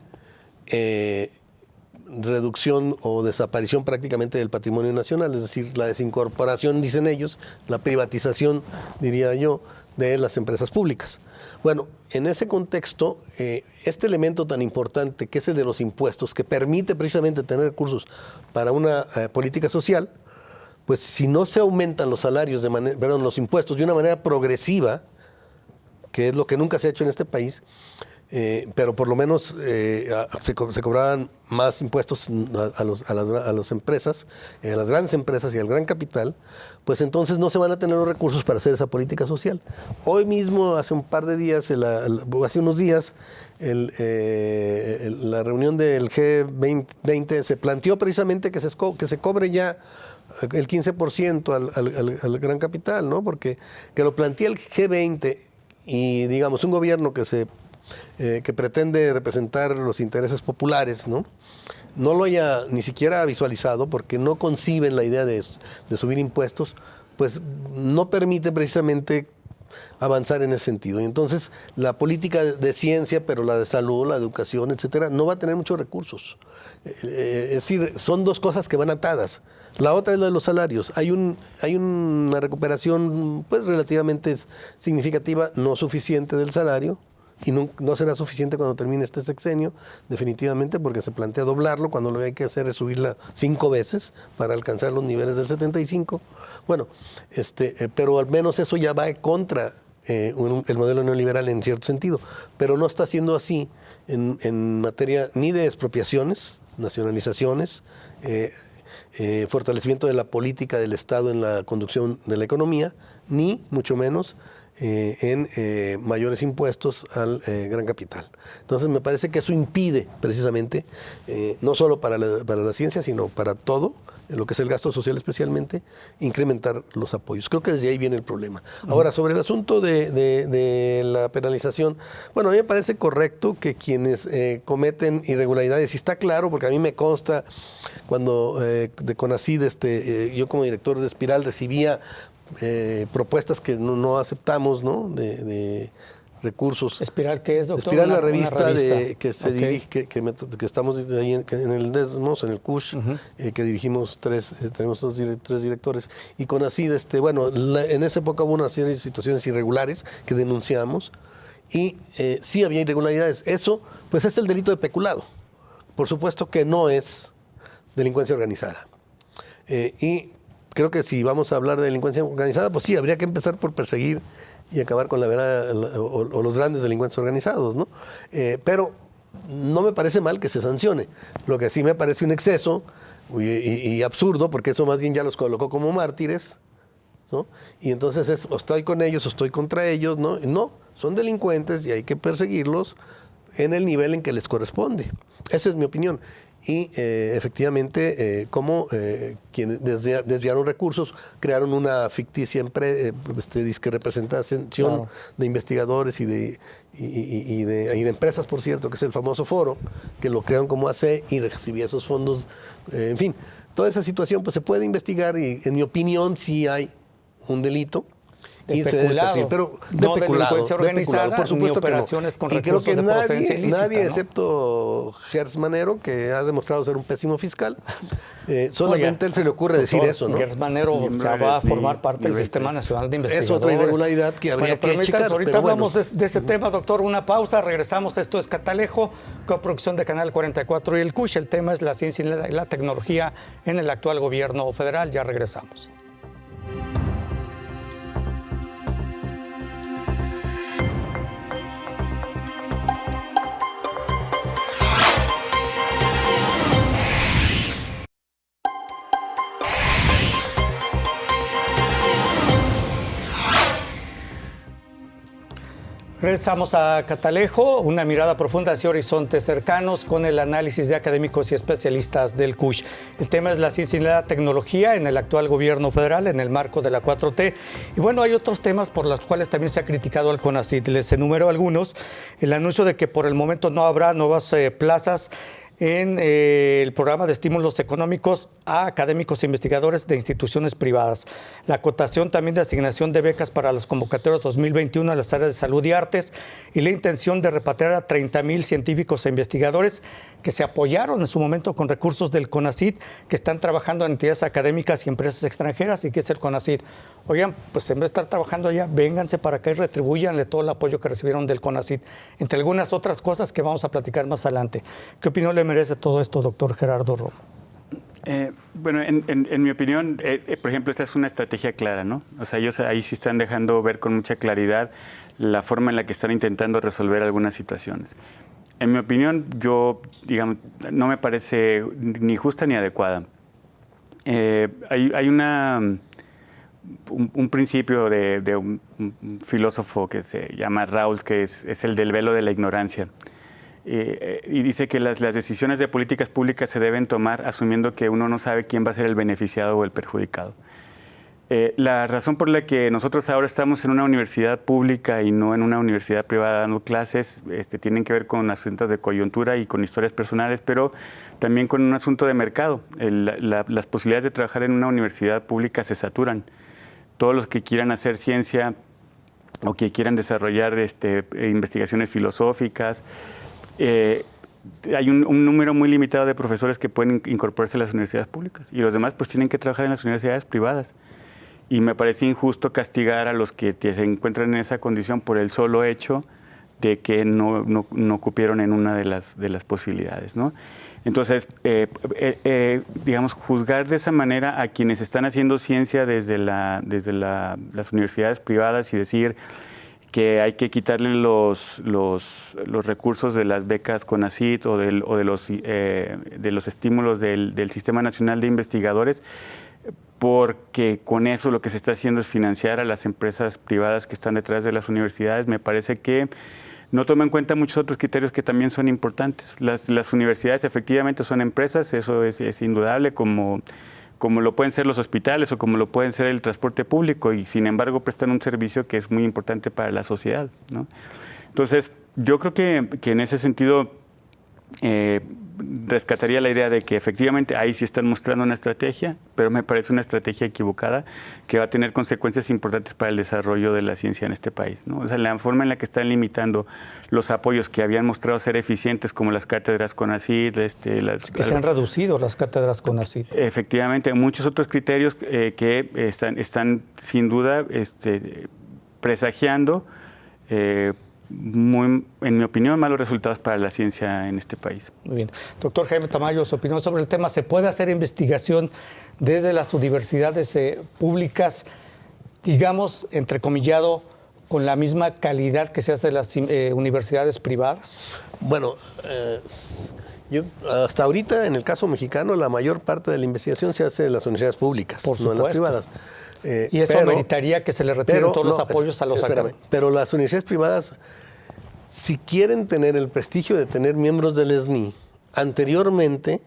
reducción o desaparición prácticamente del patrimonio nacional, es decir, la desincorporación, dicen ellos, la privatización, diría yo, de las empresas públicas. Bueno, en ese contexto, este elemento tan importante que es el de los impuestos, que permite precisamente tener recursos para una política social, pues si no se aumentan los salarios, los impuestos de una manera progresiva, que es lo que nunca se ha hecho en este país, pero por lo menos se cobraban más impuestos a las empresas, a las grandes empresas y al gran capital, pues entonces no se van a tener los recursos para hacer esa política social. Hoy mismo, hace unos días, la reunión del G20 se planteó precisamente que se cobre ya el 15% al gran capital, ¿no? Porque que lo plantea el G20 y, digamos, un gobierno que pretende representar los intereses populares, no lo haya ni siquiera visualizado porque no conciben la idea de subir impuestos, pues no permite precisamente avanzar en ese sentido. Y entonces la política de ciencia, pero la de salud, la de educación, etcétera, no va a tener muchos recursos. Es decir, son dos cosas que van atadas. La otra es la de los salarios. Hay una recuperación pues relativamente significativa, no suficiente del salario, y no será suficiente cuando termine este sexenio, definitivamente, porque se plantea doblarlo, cuando lo que hay que hacer es subirla 5 veces para alcanzar los niveles del 75. Bueno, pero al menos eso ya va contra el modelo neoliberal en cierto sentido, pero no está siendo así en materia ni de expropiaciones, nacionalizaciones, fortalecimiento de la política del Estado en la conducción de la economía, ni mucho menos en mayores impuestos al gran capital. Entonces me parece que eso impide precisamente, no solo para la ciencia, sino para todo, en lo que es el gasto social especialmente, incrementar los apoyos. Creo que desde ahí viene el problema. Ahora, sobre el asunto de la penalización, bueno, a mí me parece correcto que quienes cometen irregularidades, y está claro, porque a mí me consta cuando de CONACYT, yo como director de Espiral recibía propuestas que no aceptamos, ¿no? De recursos. ¿Espiral qué es, doctor? Espiral, la revista, que se Ok. dirige, que estamos ahí en el Desmos, en el CUSH, que dirigimos tenemos tres directores. Y CONACYT, bueno, en esa época hubo una serie de situaciones irregulares que denunciamos y sí había irregularidades. Eso, pues es el delito de peculado. Por supuesto que no es delincuencia organizada. Y creo que si vamos a hablar de delincuencia organizada, pues sí, habría que empezar por perseguir y acabar con la verdad o los grandes delincuentes organizados, ¿no? Pero no me parece mal que se sancione. Lo que sí me parece un exceso y absurdo, porque eso más bien ya los colocó como mártires, ¿no? Y entonces es o estoy con ellos o estoy contra ellos, ¿no? No, son delincuentes y hay que perseguirlos en el nivel en que les corresponde. Esa es mi opinión. Y efectivamente, como quienes desviaron recursos, crearon una ficticia disque representación, claro, de investigadores y de empresas, por cierto, que es el famoso foro, que lo crearon como AC y recibía esos fondos. En fin, toda esa situación pues se puede investigar y, en mi opinión, sí hay un delito. De Y se debe peculado, perseguir, pero no delincuencia organizada, por supuesto ni operaciones con y creo recursos que de procedencia ilícita, nadie ¿no? excepto Gers Manero, que ha demostrado ser un pésimo fiscal, solamente Oye, él se le ocurre decir doctor, eso, ¿no? Gers Manero ya va a formar parte del Sistema Nacional de Investigadores. Es otra irregularidad que habría que checar. Ahorita pero bueno. hablamos de ese tema, doctor. Una pausa, regresamos. Esto es Catalejo, coproducción de Canal 44 y el CUSH. El tema es la ciencia y la tecnología en el actual gobierno federal. Ya regresamos. Regresamos a Catalejo, una mirada profunda hacia horizontes cercanos con el análisis de académicos y especialistas del CUSH. El tema es la ciencia y la tecnología en el actual gobierno federal, en el marco de la 4T. Y bueno, hay otros temas por los cuales también se ha criticado al CONACYT. Les enumero algunos. El anuncio de que por el momento no habrá nuevas plazas en el programa de estímulos económicos a académicos e investigadores de instituciones privadas. La acotación también de asignación de becas para las convocatorias 2021 a las áreas de salud y artes y la intención de repatriar a 30,000 científicos e investigadores que se apoyaron en su momento con recursos del CONACYT, que están trabajando en entidades académicas y empresas extranjeras. ¿Y qué es el CONACYT? Oigan, pues en vez de estar trabajando allá, vénganse para acá y retribúyanle todo el apoyo que recibieron del CONACYT, entre algunas otras cosas que vamos a platicar más adelante. ¿Qué opinión le merece todo esto, doctor Gerardo Romo? Bueno, en mi opinión, por ejemplo, esta es una estrategia clara, ¿no? O sea, ellos ahí sí están dejando ver con mucha claridad la forma en la que están intentando resolver algunas situaciones. En mi opinión, digamos, no me parece ni justa ni adecuada. Hay un principio de un filósofo que se llama Rawls, que es el del velo de la ignorancia. Y dice que las decisiones de políticas públicas se deben tomar asumiendo que uno no sabe quién va a ser el beneficiado o el perjudicado. La razón por la que nosotros ahora estamos en una universidad pública y no en una universidad privada dando clases tienen que ver con asuntos de coyuntura y con historias personales, pero también con un asunto de mercado. Las posibilidades de trabajar en una universidad pública se saturan. Todos los que quieran hacer ciencia o que quieran desarrollar investigaciones filosóficas, hay un número muy limitado de profesores que pueden incorporarse a las universidades públicas y los demás pues tienen que trabajar en las universidades privadas. Y me parece injusto castigar a los que se encuentran en esa condición por el solo hecho de que no cupieron en una de las posibilidades, ¿no? Entonces, digamos, juzgar de esa manera a quienes están haciendo ciencia desde las universidades privadas y decir que hay que quitarle los recursos de las becas CONACYT o de los estímulos del Sistema Nacional de Investigadores, porque con eso lo que se está haciendo es financiar a las empresas privadas que están detrás de las universidades. Me parece que no toma en cuenta muchos otros criterios que también son importantes. Las universidades efectivamente son empresas, eso es indudable, como lo pueden ser los hospitales o como lo pueden ser el transporte público, y sin embargo prestan un servicio que es muy importante para la sociedad, ¿no? Entonces, yo creo que en ese sentido rescataría la idea de que efectivamente ahí sí están mostrando una estrategia, pero me parece una estrategia equivocada que va a tener consecuencias importantes para el desarrollo de la ciencia en este país, ¿no? O sea, la forma en la que están limitando los apoyos que habían mostrado ser eficientes, como las cátedras CONACYT, que se han reducido las cátedras CONACYT. Efectivamente, muchos otros criterios que están sin duda presagiando en mi opinión, malos resultados para la ciencia en este país. Muy bien. Doctor Jaime Tamayo, su opinión sobre el tema. ¿Se puede hacer investigación desde las universidades públicas, digamos, entrecomillado, con la misma calidad que se hace en las universidades privadas? Bueno, hasta ahorita, en el caso mexicano, la mayor parte de la investigación se hace en las universidades públicas, no en las privadas. Y eso ameritaría que se le retiren todos los apoyos a los académicos. Pero las universidades privadas, si quieren tener el prestigio de tener miembros del SNI, anteriormente,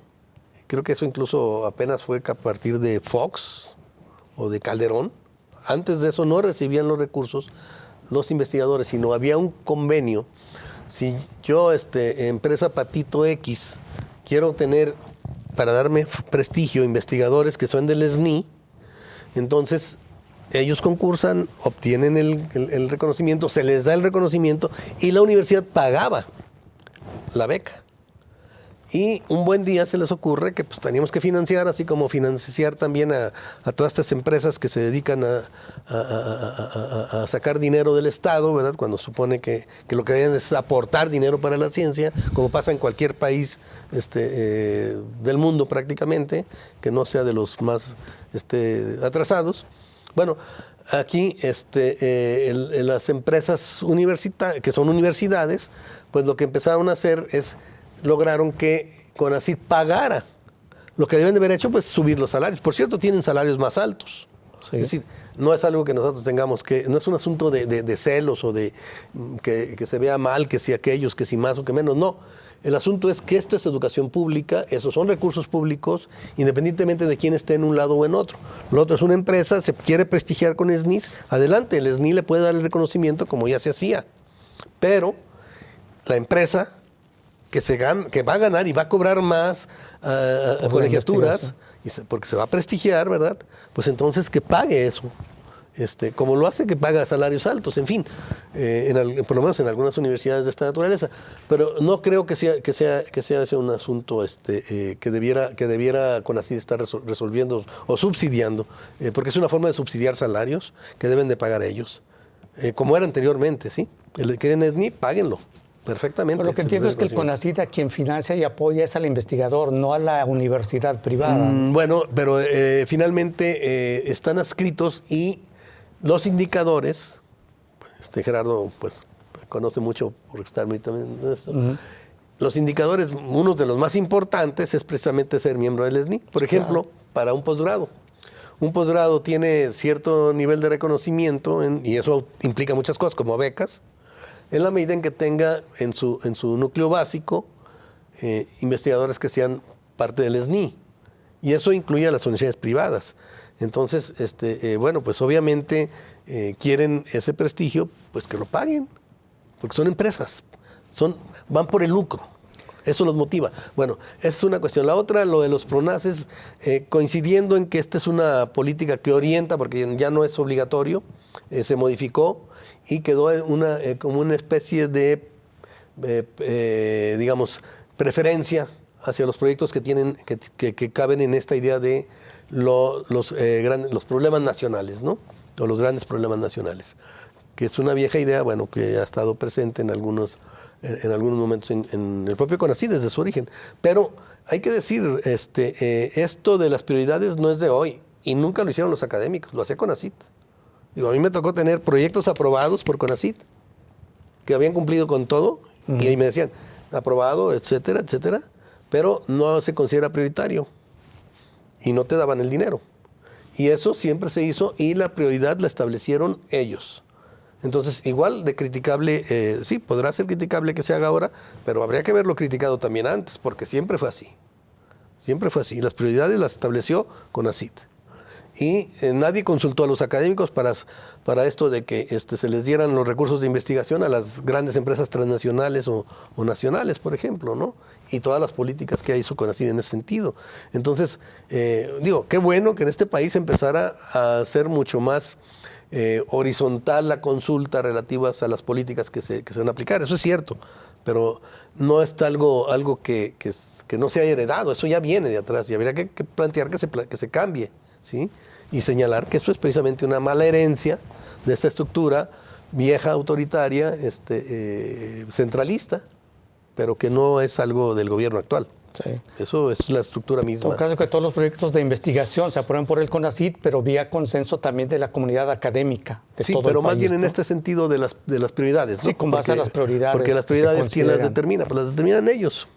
creo que eso incluso apenas fue a partir de Fox o de Calderón, antes de eso no recibían los recursos los investigadores, sino había un convenio. Si yo, empresa Patito X, quiero tener, para darme prestigio, investigadores que son del SNI, entonces ellos concursan, obtienen el reconocimiento, se les da el reconocimiento y la universidad pagaba la beca. Y un buen día se les ocurre que pues teníamos que financiar, así como financiar también a todas estas empresas que se dedican a sacar dinero del Estado, ¿verdad? Cuando supone que lo que deben es aportar dinero para la ciencia, como pasa en cualquier país del mundo prácticamente, que no sea de los más atrasados. Bueno, aquí las empresas que son universidades, pues lo que empezaron a hacer es lograron que CONACYT pagara. Lo que deben de haber hecho, pues subir los salarios. Por cierto, tienen salarios más altos. Sí. Es decir, no es algo que nosotros tengamos que, no es un asunto de celos o de que se vea mal, que si aquellos, que si más o que menos, no. El asunto es que esto es educación pública, esos son recursos públicos, independientemente de quién esté en un lado o en otro. Lo otro es una empresa, se quiere prestigiar con SNIs, adelante, el SNI le puede dar el reconocimiento como ya se hacía. Pero la empresa que va a ganar y va a cobrar más colegiaturas, porque se va a prestigiar, ¿verdad? Pues entonces que pague eso. Como lo hace que paga salarios altos, en fin, por lo menos en algunas universidades de esta naturaleza. Pero no creo que sea ese un asunto que debiera CONACYT estar resolviendo o subsidiando, porque es una forma de subsidiar salarios que deben de pagar ellos, como era anteriormente, ¿sí? El que den SNI, páguenlo. Perfectamente. Pero lo que entiendo es que el CONACYT a quien financia y apoya es al investigador, no a la universidad privada. Bueno, pero finalmente están adscritos y los indicadores, Gerardo pues conoce mucho por estar muy también en esto. Los indicadores, uno de los más importantes es precisamente ser miembro del SNI. Por ejemplo, para un posgrado. Un posgrado tiene cierto nivel de reconocimiento y eso implica muchas cosas como becas, en la medida en que tenga en su núcleo básico investigadores que sean parte del SNI. Y eso incluye a las universidades privadas. Entonces, bueno, pues obviamente quieren ese prestigio, pues que lo paguen, porque son empresas, van por el lucro. Eso los motiva. Bueno, esa es una cuestión. La otra, lo de los PRONACES, coincidiendo en que esta es una política que orienta, porque ya no es obligatorio, se modificó, y quedó como una especie de, digamos, preferencia hacia los proyectos que caben en esta idea de los problemas nacionales, ¿no? O los grandes problemas nacionales, que es una vieja idea, bueno, que ha estado presente en algunos momentos en el propio CONACYT desde su origen. Pero hay que decir, esto de las prioridades no es de hoy, y nunca lo hicieron los académicos, lo hacía CONACYT. Digo, a mí me tocó tener proyectos aprobados por CONACYT, que habían cumplido con todo, y ahí me decían, aprobado, etcétera, etcétera, pero no se considera prioritario, y no te daban el dinero. Y eso siempre se hizo y la prioridad la establecieron ellos. Entonces, igual de criticable, sí, podrá ser criticable que se haga ahora, pero habría que haberlo criticado también antes, porque siempre fue así. Siempre fue así. Las prioridades las estableció CONACYT. Y nadie consultó a los académicos para esto de que se les dieran los recursos de investigación a las grandes empresas transnacionales o nacionales, por ejemplo, ¿no? Y todas las políticas que hizo CONACYT en ese sentido. Entonces, qué bueno que en este país empezara a ser mucho más horizontal la consulta relativas a las políticas que se van a aplicar. Eso es cierto, pero no es algo que no se haya heredado. Eso ya viene de atrás y habría que plantear que se cambie, ¿sí? Y señalar que esto es precisamente una mala herencia de esa estructura vieja, autoritaria, centralista, pero que no es algo del gobierno actual. Sí. Eso es la estructura misma. En todo caso, que todos los proyectos de investigación se aprueben por el CONACYT, pero vía consenso también de la comunidad académica de sí, todo pero el más país, bien ¿no? en este sentido de las prioridades, ¿no? Sí, con base a las prioridades. Porque las prioridades, ¿quién las consideran. determina? Pues las determinan ellos,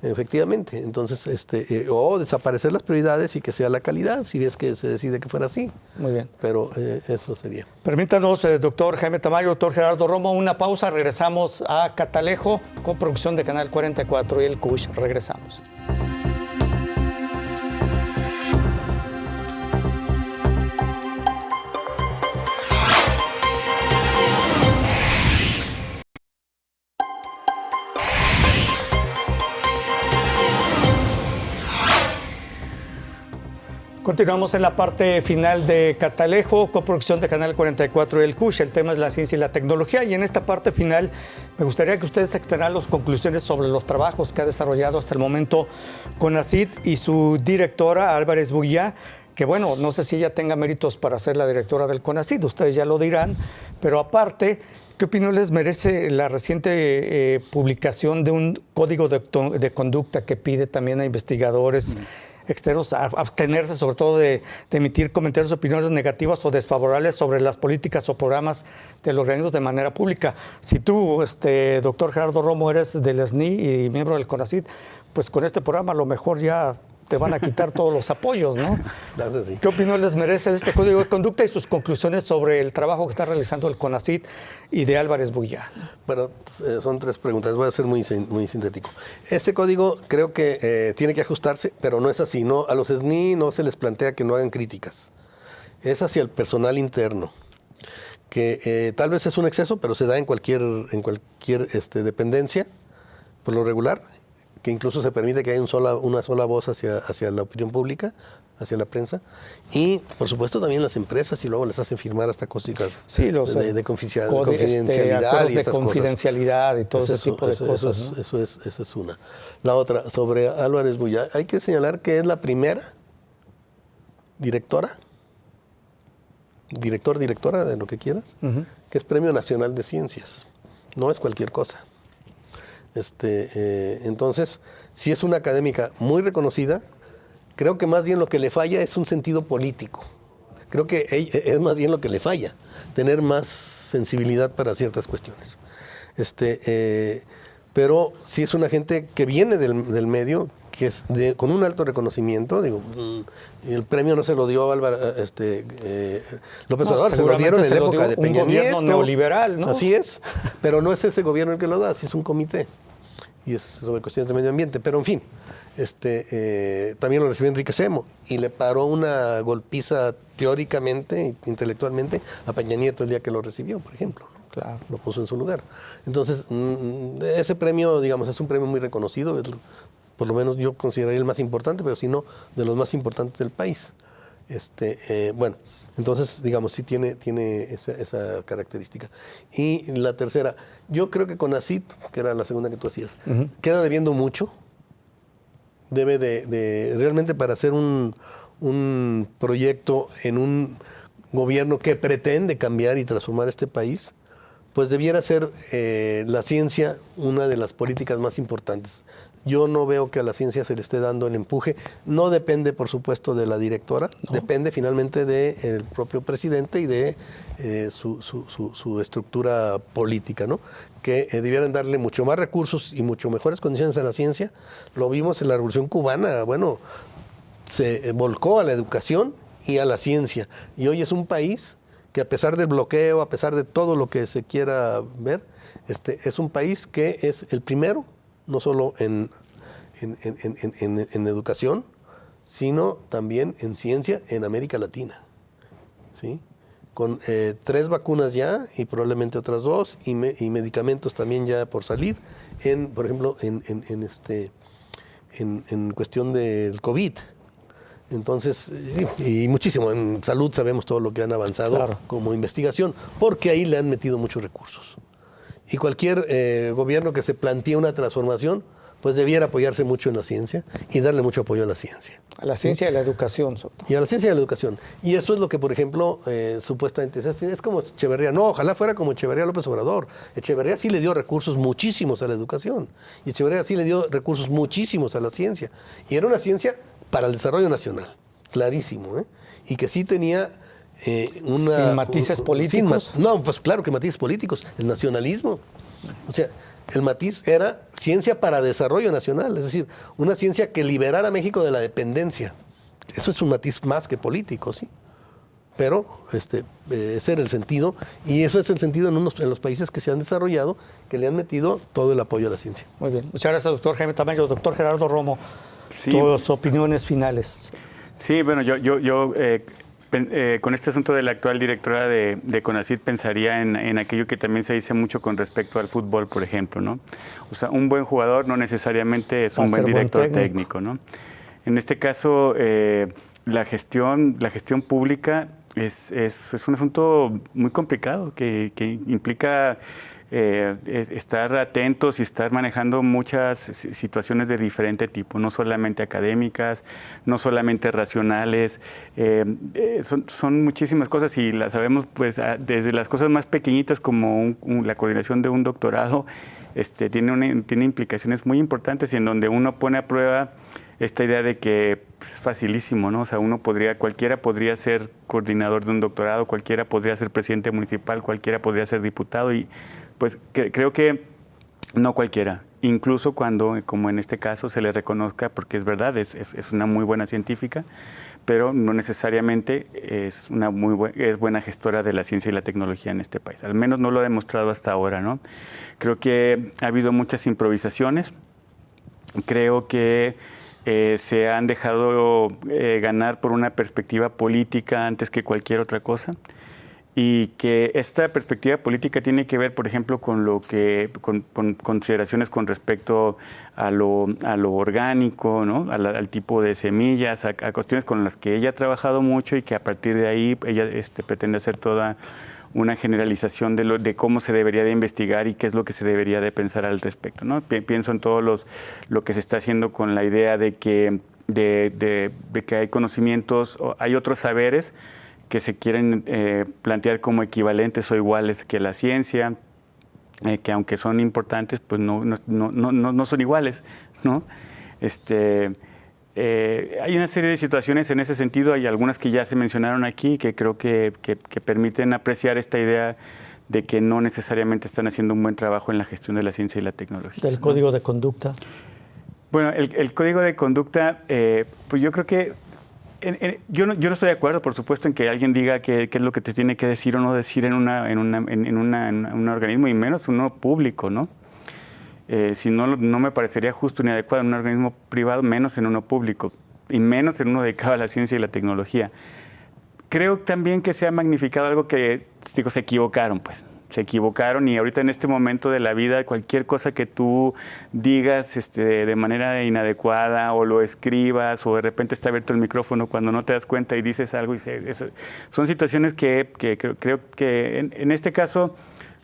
efectivamente. Entonces, o desaparecer las prioridades y que sea la calidad, si ves que se decide que fuera así. Muy bien. Pero eso sería. Permítanos, doctor Jaime Tamayo, doctor Gerardo Romo, una pausa. Regresamos a Catalejo, con producción de Canal 44 y el CUSH. Regresamos. Continuamos en la parte final de Catalejo, coproducción de Canal 44 y el CUSH. El tema es la ciencia y la tecnología. Y en esta parte final me gustaría que ustedes externaran las conclusiones sobre los trabajos que ha desarrollado hasta el momento CONACYT y su directora, Álvarez Buguiá, que bueno, no sé si ella tenga méritos para ser la directora del CONACYT, ustedes ya lo dirán, pero aparte, ¿qué opinión les merece la reciente publicación de un código de conducta que pide también a investigadores externos a abstenerse sobre todo de emitir comentarios o opiniones negativas o desfavorables sobre las políticas o programas de los organismos de manera pública? Si tú, doctor Gerardo Romo, eres del SNI y miembro del CONACYT, pues con este programa a lo mejor ya te van a quitar todos los apoyos, ¿no? Gracias, sí. ¿Qué opinión les merece de este código de conducta y sus conclusiones sobre el trabajo que está realizando el CONACYT y de Álvarez Buguiá? Bueno, son tres preguntas, voy a ser muy sintético. Este código creo que tiene que ajustarse, pero no es así. No, a los SNI no se les plantea que no hagan críticas. Es hacia el personal interno, que tal vez es un exceso, pero se da en cualquier dependencia, por lo regular, que incluso se permite que haya una sola voz hacia la opinión pública, hacia la prensa, y por supuesto también las empresas, y luego les hacen firmar hasta cosas sí, de confidencialidad y de estas confidencialidad y todo ese tipo de cosas. Esa es una. La otra, sobre Álvarez Buguiá, hay que señalar que es la primera directora, de lo que quieras, que es Premio Nacional de Ciencias. No es cualquier cosa. Entonces, si es una académica muy reconocida, creo que más bien lo que le falla es un sentido político. Creo que es más bien lo que le falla, tener más sensibilidad para ciertas cuestiones. Pero si es una gente que viene del medio, que es con un alto reconocimiento, digo, el premio no se lo dio a López Obrador, se lo dieron en la época de Peña Nieto. Un gobierno neoliberal, ¿no? Así es, pero no es ese gobierno el que lo da, sí es un comité, y es sobre cuestiones de medio ambiente, pero en fin, también lo recibió Enrique Semo, y le paró una golpiza teóricamente, intelectualmente, a Peña Nieto el día que lo recibió, por ejemplo. Claro. Lo puso en su lugar. Entonces, ese premio, digamos, es un premio muy reconocido, por lo menos yo consideraría el más importante, pero si no, de los más importantes del país. Bueno, entonces, digamos, sí tiene esa característica. Y la tercera, yo creo que CONACYT, que era la segunda que tú hacías, queda debiendo mucho. Debe de realmente, para hacer un proyecto en un gobierno que pretende cambiar y transformar este país, pues debiera ser la ciencia una de las políticas más importantes. Yo no veo que a la ciencia se le esté dando el empuje. No depende, por supuesto, de la directora, depende finalmente del propio presidente y de su estructura política, ¿no? Que debieran darle mucho más recursos y mucho mejores condiciones a la ciencia. Lo vimos en la Revolución Cubana, bueno, se volcó a la educación y a la ciencia. Y hoy es un país que, a pesar del bloqueo, a pesar de todo lo que se quiera ver, es un país que es el primero, no solo en educación, sino también en ciencia en América Latina, ¿sí? Con 3 vacunas ya y probablemente otras 2 y medicamentos también ya por salir, por ejemplo, en cuestión del COVID. Entonces, y muchísimo, en salud sabemos todo lo que han avanzado como investigación, porque ahí le han metido muchos recursos. Y cualquier gobierno que se plantee una transformación, pues debiera apoyarse mucho en la ciencia y darle mucho apoyo a la ciencia. A la ciencia y a la educación, Soto. Y a la ciencia y a la educación. Y eso es lo que, por ejemplo, supuestamente es como Echeverría. No, ojalá fuera como Echeverría López Obrador. Echeverría sí le dio recursos muchísimos a la educación. Y Echeverría sí le dio recursos muchísimos a la ciencia. Y era una ciencia para el desarrollo nacional, clarísimo, ¿eh? Y que sí tenía ¿Sin matices políticos? No, pues claro que matices políticos. El nacionalismo. O sea, el matiz era ciencia para desarrollo nacional, es decir, una ciencia que liberara a México de la dependencia. Eso es un matiz más que político, ¿sí? Pero ese era el sentido, y eso es el sentido en los países que se han desarrollado, que le han metido todo el apoyo a la ciencia. Muy bien. Muchas gracias, doctor Jaime Tamayo. Doctor Gerardo Romo, Sí. tus opiniones finales. Sí, bueno, yo con este asunto de la actual directora de CONACYT pensaría en aquello que también se dice mucho con respecto al fútbol, por ejemplo, ¿no? O sea, un buen jugador no necesariamente es un buen director técnico, ¿no? En este caso, la gestión pública es un asunto muy complicado que implica estar atentos y estar manejando muchas situaciones de diferente tipo, no solamente académicas, no solamente racionales, son muchísimas cosas y las sabemos pues desde las cosas más pequeñitas como la coordinación de un doctorado, tiene implicaciones muy importantes y en donde uno pone a prueba esta idea de que es facilísimo, ¿no? O sea, cualquiera podría ser coordinador de un doctorado, cualquiera podría ser presidente municipal, cualquiera podría ser diputado y pues creo que no cualquiera, incluso cuando, como en este caso, se le reconozca, porque es verdad, es una muy buena científica, pero no necesariamente es buena gestora de la ciencia y la tecnología en este país. Al menos no lo ha demostrado hasta ahora, ¿no? Creo que ha habido muchas improvisaciones, creo que se han dejado ganar por una perspectiva política antes que cualquier otra cosa. Y que esta perspectiva política tiene que ver, por ejemplo, con consideraciones con respecto a lo orgánico, ¿no? Al tipo de semillas, a cuestiones con las que ella ha trabajado mucho y que a partir de ahí ella pretende hacer toda una generalización de cómo se debería de investigar y qué es lo que se debería de pensar al respecto, ¿no? Pienso en todo lo que se está haciendo con la idea de que hay conocimientos, hay otros saberes que se quieren plantear como equivalentes o iguales que la ciencia, que aunque son importantes, pues no son iguales, ¿no? Hay una serie de situaciones en ese sentido, hay algunas que ya se mencionaron aquí, que creo que permiten apreciar esta idea de que no necesariamente están haciendo un buen trabajo en la gestión de la ciencia y la tecnología. ¿Del código de conducta? Bueno, el código de conducta, pues yo creo que yo no estoy de acuerdo, por supuesto, en que alguien diga qué es lo que te tiene que decir o no decir en un organismo, y menos uno público, ¿no? Si no me parecería justo ni adecuado en un organismo privado, menos en uno público, y menos en uno dedicado a la ciencia y la tecnología. Creo también que se ha magnificado algo que, digo, se equivocaron, pues. Se equivocaron y ahorita en este momento de la vida cualquier cosa que tú digas de manera inadecuada o lo escribas o de repente está abierto el micrófono cuando no te das cuenta y dices algo son situaciones que creo que en este caso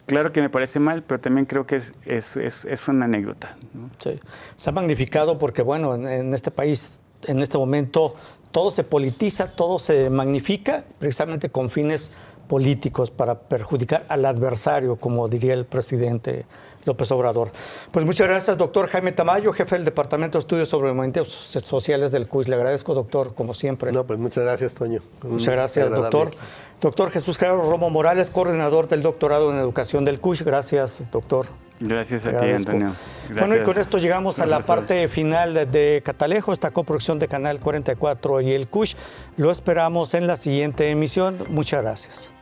claro que me parece mal, pero también creo que es una anécdota, ¿no? Sí. Se ha magnificado porque bueno, en este país en este momento todo se politiza, todo se magnifica precisamente con fines políticos para perjudicar al adversario, como diría el presidente López Obrador. Pues muchas gracias, doctor Jaime Tamayo, jefe del Departamento de Estudios sobre Movimientos Sociales del CUIS. Le agradezco, doctor, como siempre. No, pues muchas gracias, Toño. Muchas gracias, doctor. Doctor Jesús Gerardo Romo Morales, coordinador del doctorado en Educación del CUIS. Gracias, doctor. Gracias Te a ti, agradezco. Antonio. Bueno, y con Gracias, esto llegamos a la profesor. parte final de Catalejo, esta coproducción de Canal 44 y el CUSH. Lo esperamos en la siguiente emisión. Muchas gracias.